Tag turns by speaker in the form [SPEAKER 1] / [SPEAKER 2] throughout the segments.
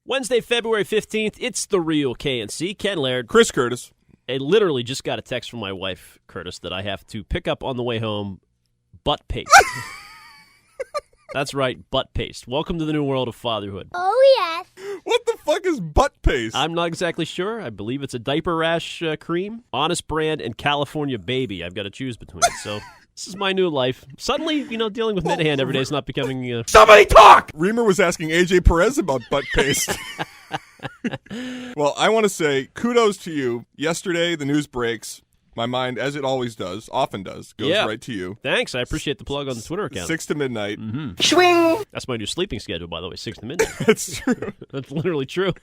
[SPEAKER 1] Wednesday, February 15th, it's the real KNC. Ken Laird.
[SPEAKER 2] Chris Curtis.
[SPEAKER 1] I literally just got a text from my wife, Curtis, that I have to pick up on the way home butt paste. That's right, butt paste. Welcome to the new world of fatherhood.
[SPEAKER 3] Oh, yes.
[SPEAKER 2] What the fuck is butt paste?
[SPEAKER 1] I'm not exactly sure. I believe it's a diaper rash cream, Honest Brand, and California Baby. I've got to choose between. So this is my new life. Suddenly, dealing with Minahan every day is not becoming...
[SPEAKER 4] Somebody talk!
[SPEAKER 2] Reimer was asking AJ Perez about butt paste. Well, I want to say kudos to you. Yesterday, the news breaks. My mind, as it always does, often does, goes right to you.
[SPEAKER 1] Thanks. I appreciate the plug on the Twitter account.
[SPEAKER 2] 6 to midnight.
[SPEAKER 1] Mm-hmm.
[SPEAKER 4] Swing!
[SPEAKER 1] That's my new sleeping schedule, by the way, 6 to midnight.
[SPEAKER 2] That's true.
[SPEAKER 1] That's literally true.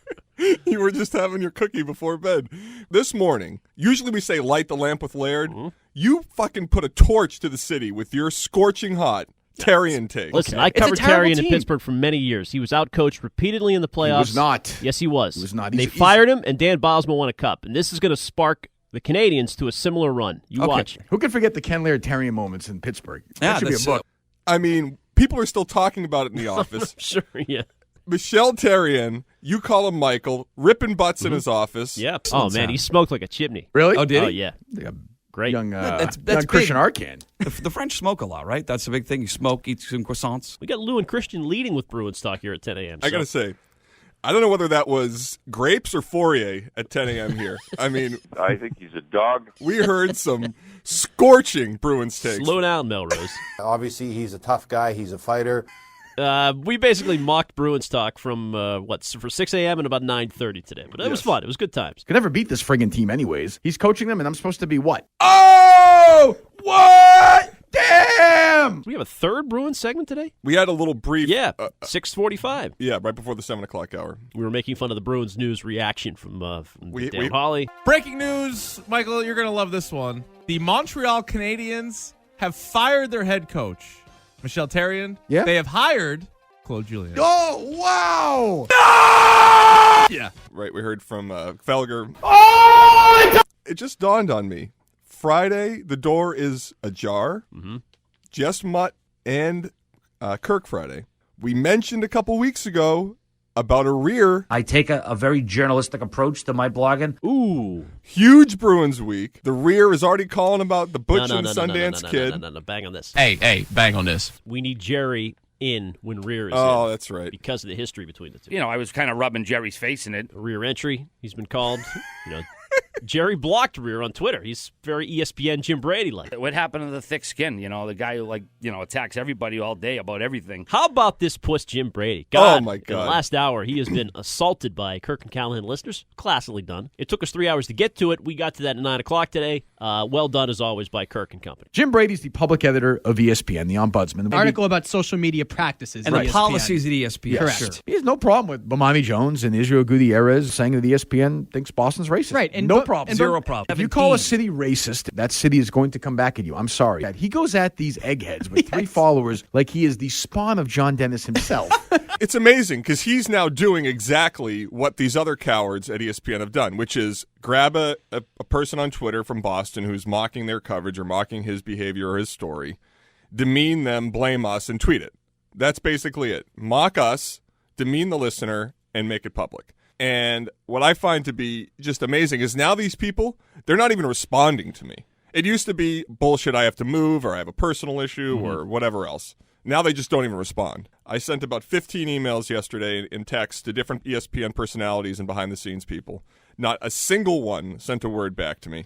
[SPEAKER 2] You were just having your cookie before bed. This morning, usually we say light the lamp with Laird. Mm-hmm. You fucking put a torch to the city with your scorching hot Terrian take.
[SPEAKER 1] Listen, I covered Terrian in Pittsburgh for many years. He was outcoached repeatedly in the playoffs.
[SPEAKER 4] He was not.
[SPEAKER 1] Yes, he was.
[SPEAKER 4] He was not.
[SPEAKER 1] They fired him, and Dan Bosma won a cup. And this is going to spark the Canadians to a similar run. You watch.
[SPEAKER 4] Who can forget the Ken Laird Terrian moments in Pittsburgh?
[SPEAKER 5] Yeah,
[SPEAKER 4] That should be a book.
[SPEAKER 2] I mean, people are still talking about it in the office.
[SPEAKER 1] Sure, yeah.
[SPEAKER 2] Michel Terrian, you call him Michael, ripping butts in his office.
[SPEAKER 1] Yeah. Oh, man, he smoked like a chimney.
[SPEAKER 4] Really?
[SPEAKER 5] Oh, did he?
[SPEAKER 1] Oh, yeah.
[SPEAKER 4] Like a
[SPEAKER 1] Great.
[SPEAKER 4] young,
[SPEAKER 5] That's
[SPEAKER 4] young Christian
[SPEAKER 5] big.
[SPEAKER 4] Arcan.
[SPEAKER 5] The French smoke a lot, right? That's the big thing. You smoke, eat some croissants.
[SPEAKER 1] We got Lou and Christian leading with Bruins talk here at 10 a.m.
[SPEAKER 2] I got to say, I don't know whether that was grapes or Fourier at 10 a.m. here. I mean,
[SPEAKER 6] I think he's a dog.
[SPEAKER 2] we heard some scorching Bruins takes.
[SPEAKER 1] Slow down, Melrose.
[SPEAKER 7] Obviously, he's a tough guy. He's a fighter.
[SPEAKER 1] We basically mocked Bruins talk from, for 6 a.m. and about 9:30 today. But it was fun. It was good times.
[SPEAKER 4] Could never beat this friggin' team anyways. He's coaching them, and I'm supposed to be what?
[SPEAKER 2] Oh!
[SPEAKER 4] What? Damn!
[SPEAKER 1] Do we have a third Bruins segment today?
[SPEAKER 2] We had a little brief.
[SPEAKER 1] Yeah, 6:45.
[SPEAKER 2] Yeah, right before the 7 o'clock hour.
[SPEAKER 1] We were making fun of the Bruins news reaction from
[SPEAKER 2] We-
[SPEAKER 1] Dan Hawley.
[SPEAKER 8] Breaking news, Michael, you're going to love this one. The Montreal Canadiens have fired their head coach, Michel Terrien.
[SPEAKER 4] Yeah.
[SPEAKER 8] They have hired Claude Julien.
[SPEAKER 4] Oh, wow!
[SPEAKER 8] Yeah.
[SPEAKER 2] Right, we heard from Felger.
[SPEAKER 4] Oh!
[SPEAKER 2] It just dawned on me. Friday, the door is ajar.
[SPEAKER 1] Mm-hmm.
[SPEAKER 2] Just Mut and Kirk Friday. We mentioned a couple weeks ago about a rear.
[SPEAKER 9] I take a very journalistic approach to my blogging.
[SPEAKER 1] Ooh.
[SPEAKER 2] Huge Bruins week. The rear is already calling about the Butch and Sundance Kid.
[SPEAKER 1] No, bang on this.
[SPEAKER 8] Hey, bang on this.
[SPEAKER 1] We need Jerry in when Rear is in.
[SPEAKER 2] Oh, that's right.
[SPEAKER 1] Because of the history between the two.
[SPEAKER 9] I was kind of rubbing Jerry's face in it.
[SPEAKER 1] Rear entry, he's been called. Jerry blocked Rear on Twitter. He's very ESPN Jim Brady-like.
[SPEAKER 9] What happened to the thick skin? The guy who, attacks everybody all day about everything.
[SPEAKER 1] How about this puss Jim Brady? God,
[SPEAKER 2] Oh, my God.
[SPEAKER 1] In the last hour, he has been assaulted by Kirk and Callahan listeners. Classically done. It took us 3 hours to get to it. We got to that at 9 o'clock today. Well done, as always, by Kirk and company.
[SPEAKER 4] Jim Brady's the public editor of ESPN, the ombudsman.
[SPEAKER 10] Article about social media practices
[SPEAKER 5] And
[SPEAKER 10] at
[SPEAKER 5] the
[SPEAKER 10] ESPN.
[SPEAKER 5] policies at ESPN.
[SPEAKER 10] Correct.
[SPEAKER 5] Sure.
[SPEAKER 4] He has no problem with Bomani Jones and Israel Gutierrez saying that ESPN thinks Boston's racist.
[SPEAKER 10] Right. And
[SPEAKER 4] no problem.
[SPEAKER 5] Zero problem.
[SPEAKER 4] If you call a city racist, that city is going to come back at you. I'm sorry. He goes at these eggheads with 3 followers like he is the spawn of John Dennis himself.
[SPEAKER 2] It's amazing because he's now doing exactly what these other cowards at ESPN have done, which is grab a person on Twitter from Boston who's mocking their coverage or mocking his behavior or his story, demean them, blame us, and tweet it. That's basically it. Mock us, demean the listener, and make it public. And what I find to be just amazing is now these people, they're not even responding to me. It used to be bullshit, I have to move, or I have a personal issue, or whatever else. Now they just don't even respond. I sent about 15 emails yesterday in text to different ESPN personalities and behind-the-scenes people. Not a single one sent a word back to me.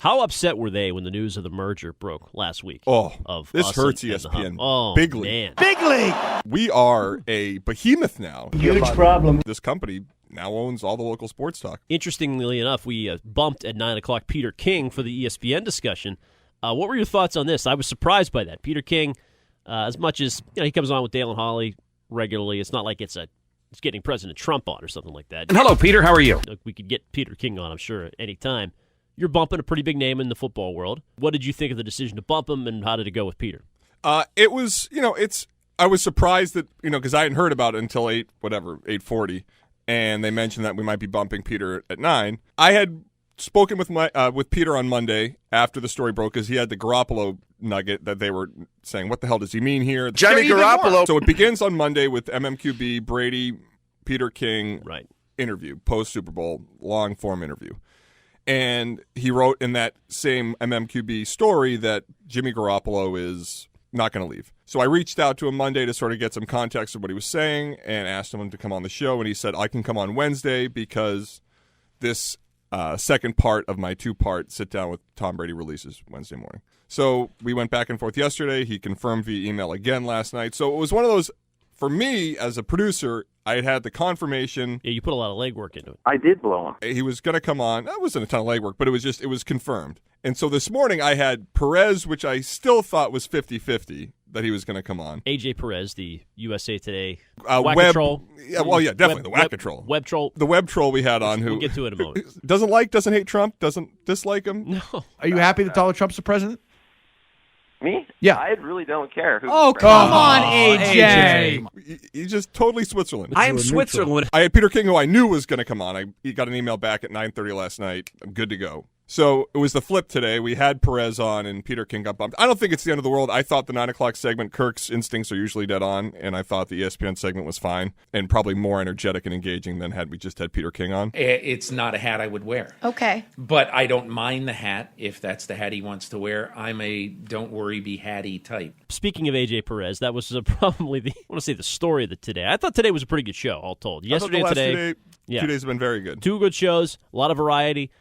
[SPEAKER 1] How upset were they when the news of the merger broke last week?
[SPEAKER 2] Oh,
[SPEAKER 1] of
[SPEAKER 2] this
[SPEAKER 1] us
[SPEAKER 2] hurts
[SPEAKER 1] and the
[SPEAKER 2] ESPN.
[SPEAKER 1] Hub? Oh,
[SPEAKER 2] Bigly.
[SPEAKER 1] man.
[SPEAKER 4] Big league!
[SPEAKER 2] We are a behemoth now.
[SPEAKER 7] Huge problem.
[SPEAKER 2] This company now owns all the local sports talk.
[SPEAKER 1] Interestingly enough, we bumped at 9 o'clock Peter King for the ESPN discussion. What were your thoughts on this? I was surprised by that. Peter King, as much as he comes on with Dale and Holly regularly, it's not like it's getting President Trump on or something like that.
[SPEAKER 9] And hello, Peter. How are you?
[SPEAKER 1] We could get Peter King on, I'm sure, at any time. You're bumping a pretty big name in the football world. What did you think of the decision to bump him, and how did it go with Peter?
[SPEAKER 2] It was, I was surprised that, because I hadn't heard about it until 8:40, and they mentioned that we might be bumping Peter at 9. I had spoken with Peter on Monday after the story broke, because he had the Garoppolo nugget that they were saying, what the hell does he mean here?
[SPEAKER 4] Johnny Garoppolo.
[SPEAKER 2] So it begins on Monday with MMQB, Brady Peter King interview, post-Super Bowl, long-form interview. And he wrote in that same MMQB story that Jimmy Garoppolo is not going to leave. So I reached out to him Monday to sort of get some context of what he was saying and asked him to come on the show. And he said, I can come on Wednesday because this second part of my two-part sit-down with Tom Brady releases Wednesday morning. So we went back and forth yesterday. He confirmed via email again last night. So it was one of those, for me as a producer, I had the confirmation.
[SPEAKER 1] Yeah, you put a lot of legwork into it.
[SPEAKER 3] I did blow him.
[SPEAKER 2] He was going to come on. That wasn't a ton of legwork, but it was confirmed. And so this morning I had Perez, which I still thought was 50-50 that he was going to come on.
[SPEAKER 1] AJ Perez, the USA Today
[SPEAKER 2] web
[SPEAKER 1] troll.
[SPEAKER 2] Yeah, well, yeah, definitely the whack troll.
[SPEAKER 1] Web troll.
[SPEAKER 2] The web troll we had on who
[SPEAKER 1] we'll get to it in a moment.
[SPEAKER 2] doesn't hate Trump, doesn't dislike him.
[SPEAKER 1] No.
[SPEAKER 4] Are you happy that Donald Trump's the president?
[SPEAKER 3] Me?
[SPEAKER 4] Yeah.
[SPEAKER 3] I really don't care.
[SPEAKER 10] Come on, AJ.
[SPEAKER 2] You just totally Switzerland.
[SPEAKER 5] I am Switzerland.
[SPEAKER 2] I had Peter King, who I knew was going to come on. He got an email back at 9:30 last night. I'm good to go. So it was the flip today. We had Perez on, and Peter King got bumped. I don't think it's the end of the world. I thought the 9 o'clock segment, Kirk's instincts are usually dead on, and I thought the ESPN segment was fine and probably more energetic and engaging than had we just had Peter King on.
[SPEAKER 6] It's not a hat I would wear.
[SPEAKER 11] Okay.
[SPEAKER 6] But I don't mind the hat if that's the hat he wants to wear. I'm a don't worry, be hatty type.
[SPEAKER 1] Speaking of AJ Perez, that was probably the story of the today. I thought today was a pretty good show, all told. Yesterday and today.
[SPEAKER 2] 2 days have been very good.
[SPEAKER 1] 2 good shows, a lot of variety.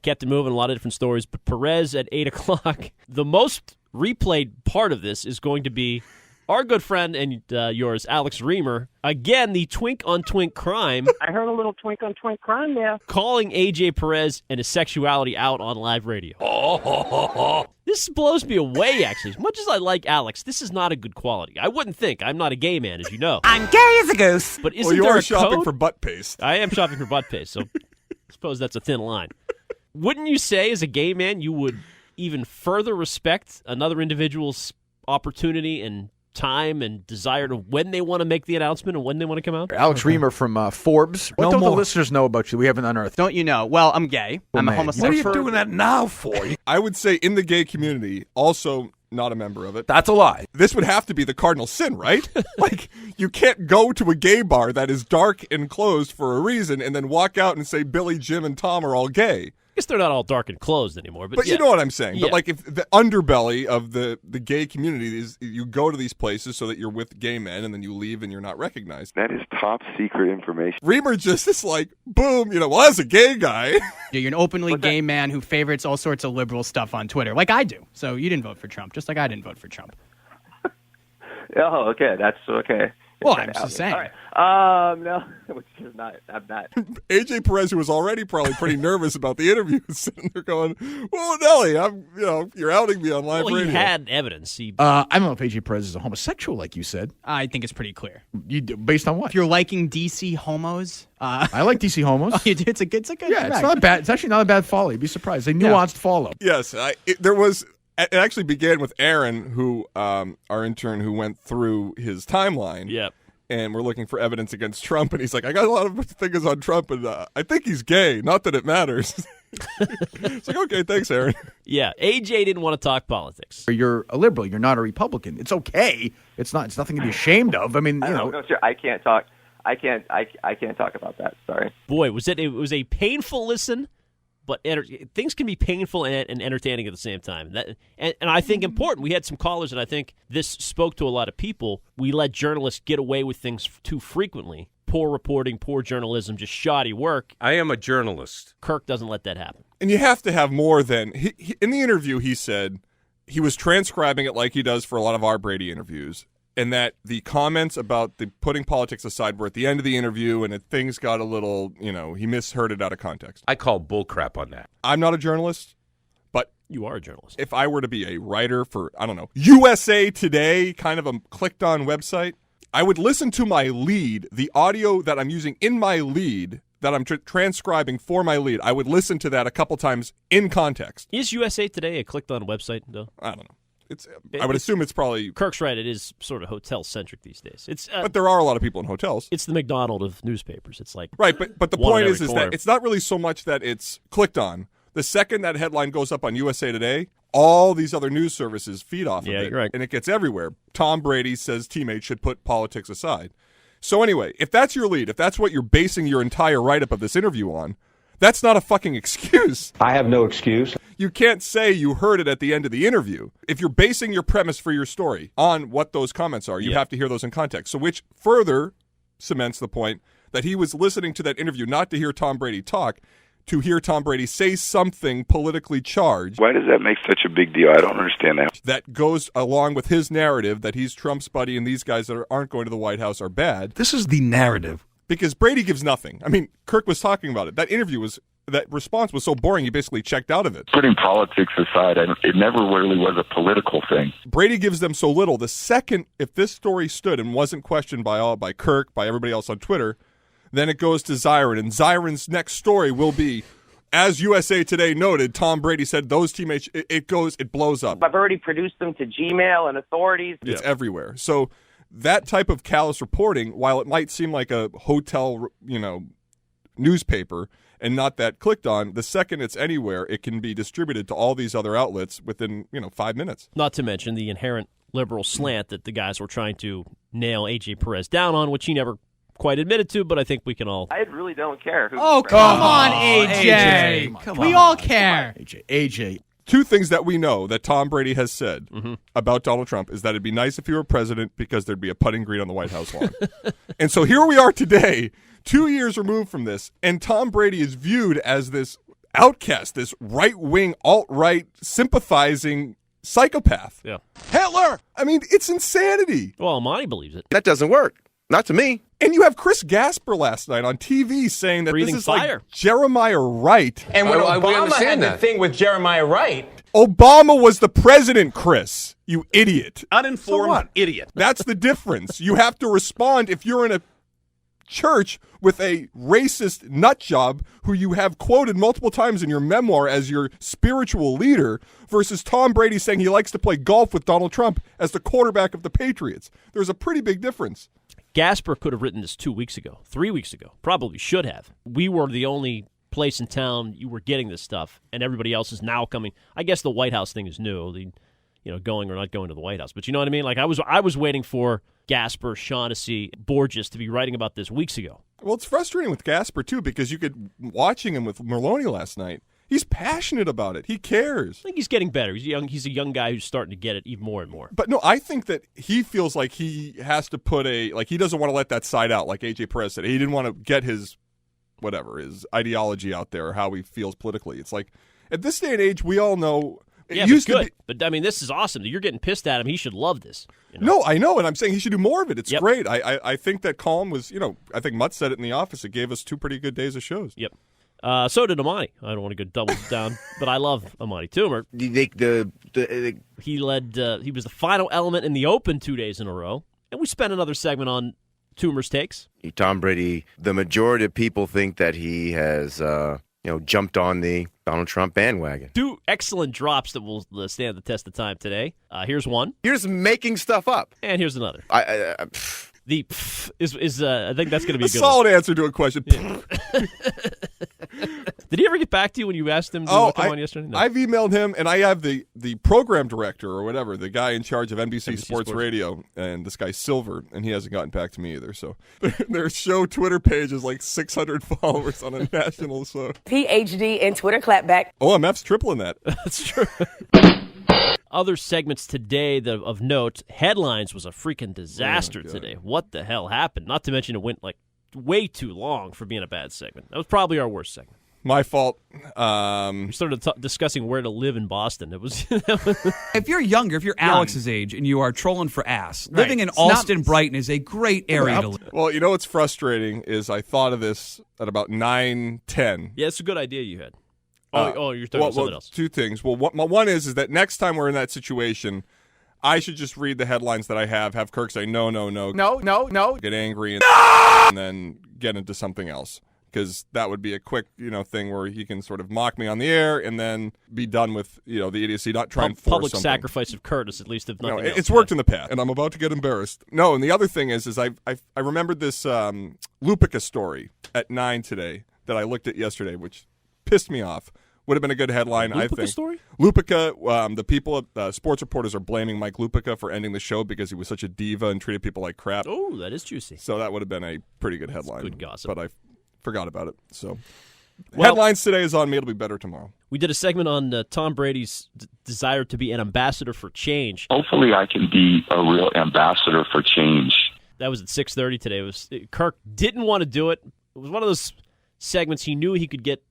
[SPEAKER 1] Kept it moving, a lot of different stories. But Perez at 8 o'clock, the most replayed part of this is going to be our good friend and yours, Alex Reimer. Again, the twink on twink crime.
[SPEAKER 3] I heard a little twink on twink crime there.
[SPEAKER 1] Calling AJ Perez and his sexuality out on live radio. This blows me away, actually. As much as I like Alex, this is not a good quality. I wouldn't think. I'm not a gay man, as you know.
[SPEAKER 11] I'm gay as a goose.
[SPEAKER 1] But isn't
[SPEAKER 2] well, you
[SPEAKER 1] there
[SPEAKER 2] are
[SPEAKER 1] a
[SPEAKER 2] shopping
[SPEAKER 1] code?
[SPEAKER 2] for butt paste.
[SPEAKER 1] I am shopping for butt paste, so I suppose that's a thin line. Wouldn't you say, as a gay man, you would even further respect another individual's opportunity and time and desire to when they want to make the announcement and when they want to come out?
[SPEAKER 4] Alex Reimer from Forbes. What don't the listeners know about you we haven't unearthed?
[SPEAKER 10] Don't you know? Well, I'm gay. I'm a
[SPEAKER 4] man.
[SPEAKER 10] homosexual.
[SPEAKER 5] What are you doing that now for?
[SPEAKER 2] I would say in the gay community, also not a member of it.
[SPEAKER 5] That's a lie.
[SPEAKER 2] This would have to be the cardinal sin, right? Like, you can't go to a gay bar that is dark and closed for a reason and then walk out and say Billy, Jim, and Tom are all gay.
[SPEAKER 1] I guess they're not all dark and closed anymore. But
[SPEAKER 2] you
[SPEAKER 1] yeah.
[SPEAKER 2] know what I'm saying.
[SPEAKER 1] Yeah.
[SPEAKER 2] But like if the underbelly of the gay community is you go to these places so that you're with gay men and then you leave and you're not recognized.
[SPEAKER 3] That is top secret information.
[SPEAKER 2] Reimer just is like, boom, well, as a gay guy.
[SPEAKER 10] Yeah, you're an openly gay man who favorites all sorts of liberal stuff on Twitter, like I do. So you didn't vote for Trump, just like I didn't vote for Trump.
[SPEAKER 3] Oh, okay. That's okay.
[SPEAKER 10] Well, I'm just saying.
[SPEAKER 3] All right. No, which is not. I'm not.
[SPEAKER 2] AJ Perez, who was already probably pretty nervous about the interview, is sitting there going, "Well, Nelly, you're outing me on live
[SPEAKER 1] Well,
[SPEAKER 2] radio."
[SPEAKER 1] he had evidence.
[SPEAKER 4] I don't know if AJ Perez is a homosexual, like you said.
[SPEAKER 10] I think it's pretty clear.
[SPEAKER 4] Based on what?
[SPEAKER 10] If you're liking DC homos,
[SPEAKER 4] I like DC homos.
[SPEAKER 10] Oh, you do? It's a good.
[SPEAKER 4] Yeah, it's not bad. It's actually not a bad follow. You'd be surprised. They nuanced follow.
[SPEAKER 2] Yes, there was. It actually began with Aaron, who our intern, who went through his timeline.
[SPEAKER 1] Yep.
[SPEAKER 2] And we're looking for evidence against Trump, and he's like, I got a lot of things on Trump, and I think he's gay. Not that it matters. It's like, okay, thanks, Aaron.
[SPEAKER 1] Yeah, AJ didn't want to talk politics.
[SPEAKER 4] You're a liberal. You're not a Republican. It's okay. It's not. It's nothing to be ashamed of. I mean,
[SPEAKER 3] No, sure. I can't talk. I can't talk about that. Sorry.
[SPEAKER 1] Boy, it was a painful listen. But things can be painful and entertaining at the same time. And I think important. We had some callers, and I think this spoke to a lot of people. We let journalists get away with things too frequently. Poor reporting, poor journalism, just shoddy work.
[SPEAKER 12] I am a journalist.
[SPEAKER 1] Kirk doesn't let that happen.
[SPEAKER 2] And you have to have more than... in the interview, he said he was transcribing it like he does for a lot of our Brady interviews, and that the comments about the putting politics aside were at the end of the interview, and things got a little, he misheard it out of context.
[SPEAKER 12] I call bullcrap on that.
[SPEAKER 2] I'm not a journalist, but
[SPEAKER 1] you are a journalist.
[SPEAKER 2] If I were to be a writer for, I don't know, USA Today, kind of a clicked-on website, I would listen to my lead, the audio that I'm using in my lead, that I'm transcribing for my lead. I would listen to that a couple times in context.
[SPEAKER 1] Is USA Today a clicked-on website, though?
[SPEAKER 2] I don't know. I would assume it's probably...
[SPEAKER 1] Kirk's right. It is sort of hotel-centric these days.
[SPEAKER 2] But there are a lot of people in hotels.
[SPEAKER 1] It's the McDonald of newspapers. It's like...
[SPEAKER 2] Right, but the point is that it's not really so much that it's clicked on. The second that headline goes up on USA Today, all these other news services feed off of it.
[SPEAKER 1] You're right.
[SPEAKER 2] And it gets everywhere. Tom Brady says teammates should put politics aside. So anyway, if that's your lead, if that's what you're basing your entire write-up of this interview on, that's not a fucking excuse.
[SPEAKER 7] I have no excuse.
[SPEAKER 2] You can't say you heard it at the end of the interview. If you're basing your premise for your story on what those comments are, you have to hear those in context. So which further cements the point that he was listening to that interview not to hear Tom Brady talk, to hear Tom Brady say something politically charged.
[SPEAKER 11] Why does that make such a big deal? I don't understand that.
[SPEAKER 2] That goes along with his narrative that he's Trump's buddy and these guys that aren't going to the White House are bad.
[SPEAKER 5] This is the narrative.
[SPEAKER 2] Because Brady gives nothing. I mean, Kirk was talking about it. That that response was so boring, he basically checked out of it.
[SPEAKER 11] Putting politics aside, it never really was a political thing.
[SPEAKER 2] Brady gives them so little. The second, if this story stood and wasn't questioned by Kirk, by everybody else on Twitter, then it goes to Zyron, and Zyron's next story will be, as USA Today noted, Tom Brady said those teammates, it blows up.
[SPEAKER 3] I've already produced them to Gmail and authorities.
[SPEAKER 2] It's everywhere. So that type of callous reporting, while it might seem like a hotel, newspaper and not that clicked on, the second it's anywhere, it can be distributed to all these other outlets within, 5 minutes.
[SPEAKER 1] Not to mention the inherent liberal slant that the guys were trying to nail A.J. Perez down on, which he never quite admitted to, but I think we can all...
[SPEAKER 3] I really don't care.
[SPEAKER 10] Oh, come on, AJ. We all care.
[SPEAKER 2] AJ. Two things that we know that Tom Brady has said about Donald Trump is that it'd be nice if he were president because there'd be a putting green on the White House lawn. And so here we are today, 2 years removed from this, and Tom Brady is viewed as this outcast, this right-wing, alt-right, sympathizing psychopath.
[SPEAKER 1] Yeah.
[SPEAKER 2] Hitler! I mean, it's insanity.
[SPEAKER 1] Well, Monty believes it.
[SPEAKER 12] That doesn't work. Not to me.
[SPEAKER 2] And you have Chris Gasper last night on TV saying that
[SPEAKER 1] Breathing
[SPEAKER 2] this is
[SPEAKER 1] fire.
[SPEAKER 2] like Jeremiah Wright.
[SPEAKER 7] And when Obama had the thing with Jeremiah Wright,
[SPEAKER 2] Obama was the president, Chris. You idiot.
[SPEAKER 12] Uninformed idiot.
[SPEAKER 2] That's the difference. You have to respond if you're in a church with a racist nut job who you have quoted multiple times in your memoir as your spiritual leader versus Tom Brady saying he likes to play golf with Donald Trump as the quarterback of the Patriots. There's a pretty big difference.
[SPEAKER 1] Gasper could have written this 2 weeks ago, 3 weeks ago. Probably should have. We were the only place in town you were getting this stuff, and everybody else is now coming. I guess the White House thing is new, going or not going to the White House. But you know what I mean? Like I was waiting for Gasper, Shaughnessy, Borges to be writing about this weeks ago.
[SPEAKER 2] Well, it's frustrating with Gasper, too, because you could, watching him with Maloney last night, he's passionate about it. He cares.
[SPEAKER 1] I think he's getting better. He's a young guy who's starting to get it even more and more.
[SPEAKER 2] But no, I think that he feels like he has to put he doesn't want to let that side out, like A.J. Perez said. He didn't want to get his ideology out there or how he feels politically. It's like, at this day and age, we all know...
[SPEAKER 1] But I mean, this is awesome. You're getting pissed at him. He should love this.
[SPEAKER 2] No, I know, and I'm saying he should do more of it. It's great. I think that column was, I think Mut said it in the office. It gave us 2 pretty good days of shows.
[SPEAKER 1] Yep. So did Amani. I don't want to go double down, but I love Amani Toomer. He led. He was the final element in the Open 2 days in a row, and we spent another segment on Toomer's takes.
[SPEAKER 12] Tom Brady, the majority of people think that he has, jumped on the Donald Trump bandwagon.
[SPEAKER 1] 2 excellent drops that will stand the test of time today. Here's one.
[SPEAKER 12] Here's making stuff up.
[SPEAKER 1] And here's another. The pff is I think that's going to be a good
[SPEAKER 2] solid answer to a question.
[SPEAKER 1] Yeah. Did he ever get back to you when you asked him to come on yesterday? No.
[SPEAKER 2] I've emailed him, and I have the program director or whatever, the guy in charge of NBC Sports Radio, and this guy Silver, and he hasn't gotten back to me either. So their show Twitter page is like 600 followers on a national show.
[SPEAKER 13] PhD in Twitter clapback.
[SPEAKER 2] OMF's tripling that.
[SPEAKER 1] That's true. Other segments today of note, headlines was a freaking disaster today. What the hell happened? Not to mention it went like way too long for being a bad segment. That was probably our worst segment.
[SPEAKER 2] My fault.
[SPEAKER 1] We started discussing where to live in Boston. It was.
[SPEAKER 5] If you're younger, if you're Alex's age and you are trolling for ass, living in Alston, Brighton is a great area to live.
[SPEAKER 2] Well, what's frustrating is I thought of this at about 9:10.
[SPEAKER 1] Yeah, it's a good idea you had. You're talking about something else.
[SPEAKER 2] 2 things. Well, one is that next time we're in that situation, I should just read the headlines that I have Kirk say, no, get angry, and then get into something else. Because that would be a quick, thing where he can sort of mock me on the air and then be done with, the idiocy, not try and force
[SPEAKER 1] public
[SPEAKER 2] something.
[SPEAKER 1] sacrifice of Curtis, at least if nothing else.
[SPEAKER 2] It's worked in the past, and I'm about to get embarrassed. No, and the other thing is I remembered this Lupica story at 9 today that I looked at yesterday, which pissed me off, would have been a good headline, I think.
[SPEAKER 1] Story?
[SPEAKER 2] Lupica, the people at sports reporters are blaming Mike Lupica for ending the show because he was such a diva and treated people like crap.
[SPEAKER 1] Oh, that is juicy.
[SPEAKER 2] So that would have been a pretty good headline.
[SPEAKER 1] Good gossip.
[SPEAKER 2] But I forgot about it. So headlines today is on me. It'll be better tomorrow.
[SPEAKER 1] We did a segment on Tom Brady's desire to be an ambassador for change.
[SPEAKER 11] Hopefully I can be a real ambassador for change.
[SPEAKER 1] That was at 6:30 today. Kirk didn't want to do it. It was one of those segments he knew he could get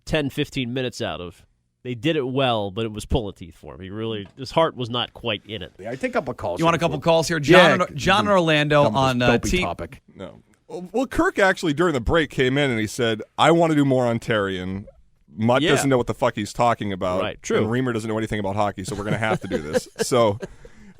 [SPEAKER 1] 10, 15 minutes out of. They did it well, but it was pulling teeth for him. His heart was not quite in it.
[SPEAKER 4] Yeah, I take a couple calls.
[SPEAKER 5] You want a couple calls here? John in Orlando on
[SPEAKER 4] topic.
[SPEAKER 2] No. Well, Kirk actually, during the break, came in and he said, I want to do more Ontarian. Mutt doesn't know what the fuck he's talking about.
[SPEAKER 1] Right, true.
[SPEAKER 2] And Reimer doesn't know anything about hockey, so we're going to have to do this. So,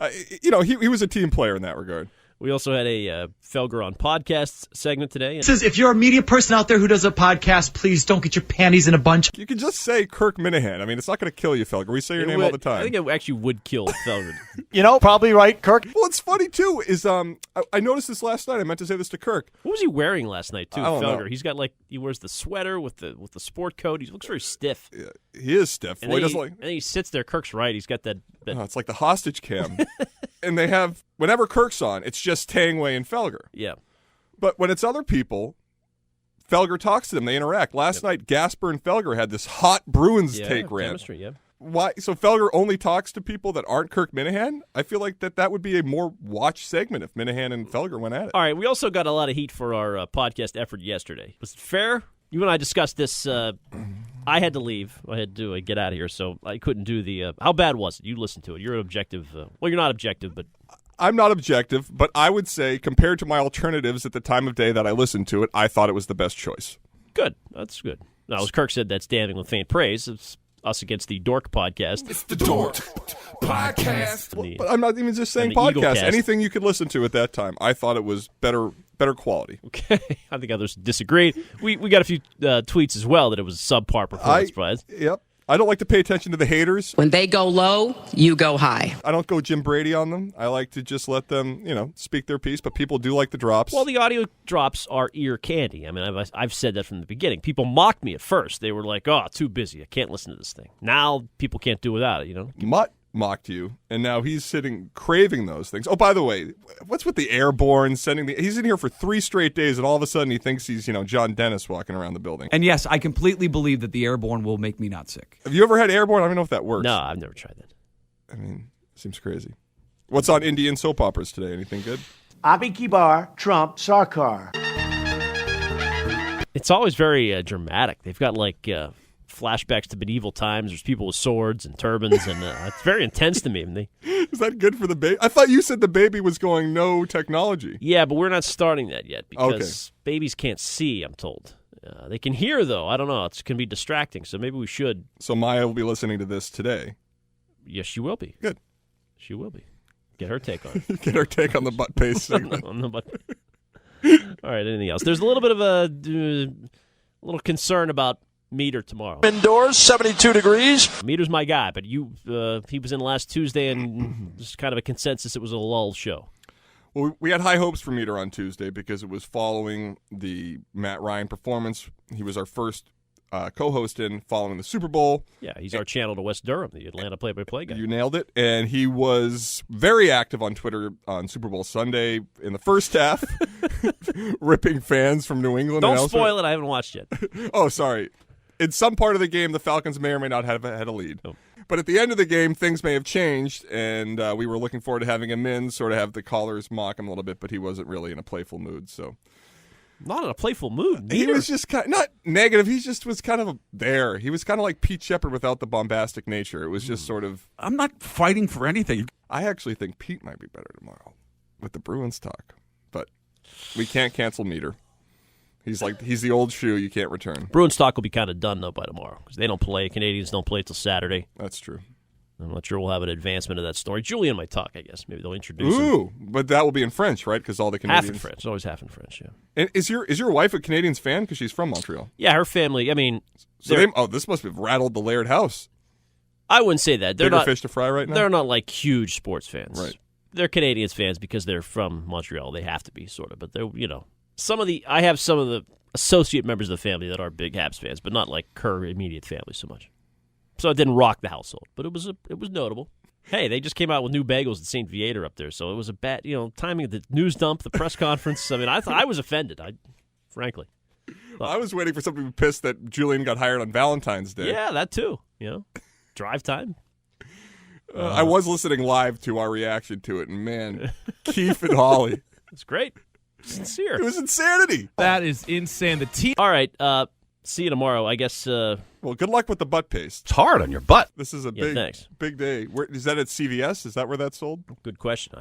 [SPEAKER 2] he was a team player in that regard.
[SPEAKER 1] We also had a Felger on Podcasts segment today.
[SPEAKER 14] It says, if you're a media person out there who does a podcast, please don't get your panties in a bunch.
[SPEAKER 2] You can just say Kirk Minahan. I mean, it's not going to kill you, Felger. We say your name all the time.
[SPEAKER 1] I think it actually would kill Felger.
[SPEAKER 4] Probably right, Kirk.
[SPEAKER 2] Well, it's funny, too, is I noticed this last night. I meant to say this to Kirk.
[SPEAKER 1] What was he wearing last night, too,
[SPEAKER 2] I don't
[SPEAKER 1] Felger?
[SPEAKER 2] know.
[SPEAKER 1] He's got, he wears the sweater with the sport coat. He looks very stiff.
[SPEAKER 2] Yeah, he is stiff.
[SPEAKER 1] And then he sits there. Kirk's right. He's got that.
[SPEAKER 2] It's like the hostage cam. And they have, whenever Kirk's on, it's just Tangway and Felger.
[SPEAKER 1] Yeah.
[SPEAKER 2] But when it's other people, Felger talks to them. They interact. Last night, Gasper and Felger had this hot Bruins take rant.
[SPEAKER 1] Chemistry, yeah.
[SPEAKER 2] Why? So Felger only talks to people that aren't Kirk Minahan? I feel like that would be a more watched segment if Minahan and Felger went at it.
[SPEAKER 1] All right, we also got a lot of heat for our podcast effort yesterday. Was it fair? You and I discussed this. I had to leave. I had to get out of here, so I couldn't do the... how bad was it? You listened to it. You're an objective... well, you're not objective, but...
[SPEAKER 2] I'm not objective, but I would say, compared to my alternatives at the time of day that I listened to it, I thought it was the best choice.
[SPEAKER 1] Good. That's good. Now, as Kirk said, that's damning with faint praise. It's us against the Dork podcast.
[SPEAKER 15] It's the Dork podcast.
[SPEAKER 2] But I'm not even just saying podcast. Anything you could listen to at that time. I thought it was better quality.
[SPEAKER 1] Okay. I think others disagreed. We got a few tweets as well that it was a subpar performance.
[SPEAKER 2] Yep. I don't like to pay attention to the haters.
[SPEAKER 13] When they go low, you go high.
[SPEAKER 2] I don't go Jim Brady on them. I like to just let them, speak their piece, but people do like the drops.
[SPEAKER 1] Well, the audio drops are ear candy. I mean, I've said that from the beginning. People mocked me at first. They were like, oh, too busy. I can't listen to this thing. Now people can't do without it,
[SPEAKER 2] Mutt mocked you, and now he's sitting craving those things. Oh, by the way, what's with the airborne he's in here for 3 straight days, and all of a sudden he thinks he's, John Dennis walking around the building.
[SPEAKER 5] And yes, I completely believe that the airborne will make me not sick.
[SPEAKER 2] Have you ever had airborne? I don't know if that works.
[SPEAKER 1] No, I've never tried that.
[SPEAKER 2] I mean, seems crazy. What's on Indian soap operas today? Anything good?
[SPEAKER 14] Abhi Kibar, Trump, Sarkar.
[SPEAKER 1] It's always very dramatic. They've got flashbacks to medieval times. There's people with swords and turbans, and it's very intense to me.
[SPEAKER 2] Is that good for the baby? I thought you said the baby was going no technology.
[SPEAKER 1] Yeah, but we're not starting that yet because babies can't see, I'm told. They can hear, though. I don't know. It can be distracting, so maybe we should.
[SPEAKER 2] So Maya will be listening to this today.
[SPEAKER 1] Yes, she will be.
[SPEAKER 2] Good.
[SPEAKER 1] She will be. Get her take on it.
[SPEAKER 2] Get her take on the butt paste segment.
[SPEAKER 1] on the butt. All right, anything else? There's a little bit of a little concern about Meter tomorrow.
[SPEAKER 15] Indoors, 72 degrees.
[SPEAKER 1] Meter's my guy, but he was in last Tuesday, and just kind of a consensus it was a lull show.
[SPEAKER 2] Well, we had high hopes for Meter on Tuesday because it was following the Matt Ryan performance. He was our first co-host following the Super Bowl.
[SPEAKER 1] Yeah, he's our channel to West Durham, the Atlanta play-by-play guy.
[SPEAKER 2] You nailed it. And he was very active on Twitter on Super Bowl Sunday in the first half, ripping fans from New England.
[SPEAKER 1] Don't spoil it. I haven't watched yet.
[SPEAKER 2] Oh, sorry. In some part of the game, the Falcons may or may not have had a lead.
[SPEAKER 1] Oh.
[SPEAKER 2] But at the end of the game, things may have changed, and we were looking forward to having him in, sort of have the callers mock him a little bit, but he wasn't really in a playful mood. So,
[SPEAKER 1] not in a playful mood.
[SPEAKER 2] He was just not negative. He just was kind of there. He was kind of like Pete Shepard without the bombastic nature. It was just sort of.
[SPEAKER 5] I'm not fighting for anything.
[SPEAKER 2] I actually think Pete might be better tomorrow with the Bruins talk, but we can't cancel Meter. He's the old shoe you can't return.
[SPEAKER 1] Bruins talk will be kind of done, though, by tomorrow because they don't play. Canadians don't play till Saturday.
[SPEAKER 2] That's true.
[SPEAKER 1] I'm not sure we'll have an advancement of that story. Julian might talk, I guess. Maybe they'll introduce him.
[SPEAKER 2] Ooh, but that will be in French, right? Because all the Canadians...
[SPEAKER 1] Half in French. It's always half in French, yeah.
[SPEAKER 2] And is your wife a Canadians fan? Because she's from Montreal.
[SPEAKER 1] Yeah, her family, I mean...
[SPEAKER 2] So this must have rattled the Laird house.
[SPEAKER 1] I wouldn't say that. They're
[SPEAKER 2] Bigger
[SPEAKER 1] not
[SPEAKER 2] fish to fry right now?
[SPEAKER 1] They're not like huge sports fans.
[SPEAKER 2] Right.
[SPEAKER 1] They're Canadians fans because they're from Montreal. They have to be, sort of. But they're, I have some of the associate members of the family that are big Habs fans, but not like her immediate family so much. So it didn't rock the household, but it was notable. Hey, they just came out with new bagels at St. Viator up there, so it was a bad, timing of the news dump, the press conference. I mean, I was offended. Frankly,
[SPEAKER 2] I was waiting for somebody to be pissed that Julian got hired on Valentine's Day.
[SPEAKER 1] Yeah, that too. Drive time.
[SPEAKER 2] I was listening live to our reaction to it, and man, Keith and Holly,
[SPEAKER 1] it's great, sincere.
[SPEAKER 2] It was insanity.
[SPEAKER 8] That is insane. The team.
[SPEAKER 1] All right. See you tomorrow. I guess.
[SPEAKER 2] Well, good luck with the butt paste.
[SPEAKER 4] It's hard on your butt.
[SPEAKER 2] This is a
[SPEAKER 1] thanks.
[SPEAKER 2] big day. Where, is that at CVS? Is that where that's sold?
[SPEAKER 1] Good question.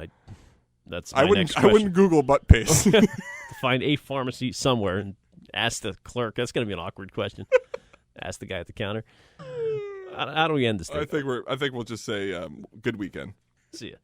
[SPEAKER 1] Next
[SPEAKER 2] I
[SPEAKER 1] question.
[SPEAKER 2] wouldn't Google butt paste.
[SPEAKER 1] Find a pharmacy somewhere and ask the clerk. That's going to be an awkward question. Ask the guy at the counter. How do we end this thing?
[SPEAKER 2] I think we'll just say good weekend.
[SPEAKER 1] See ya.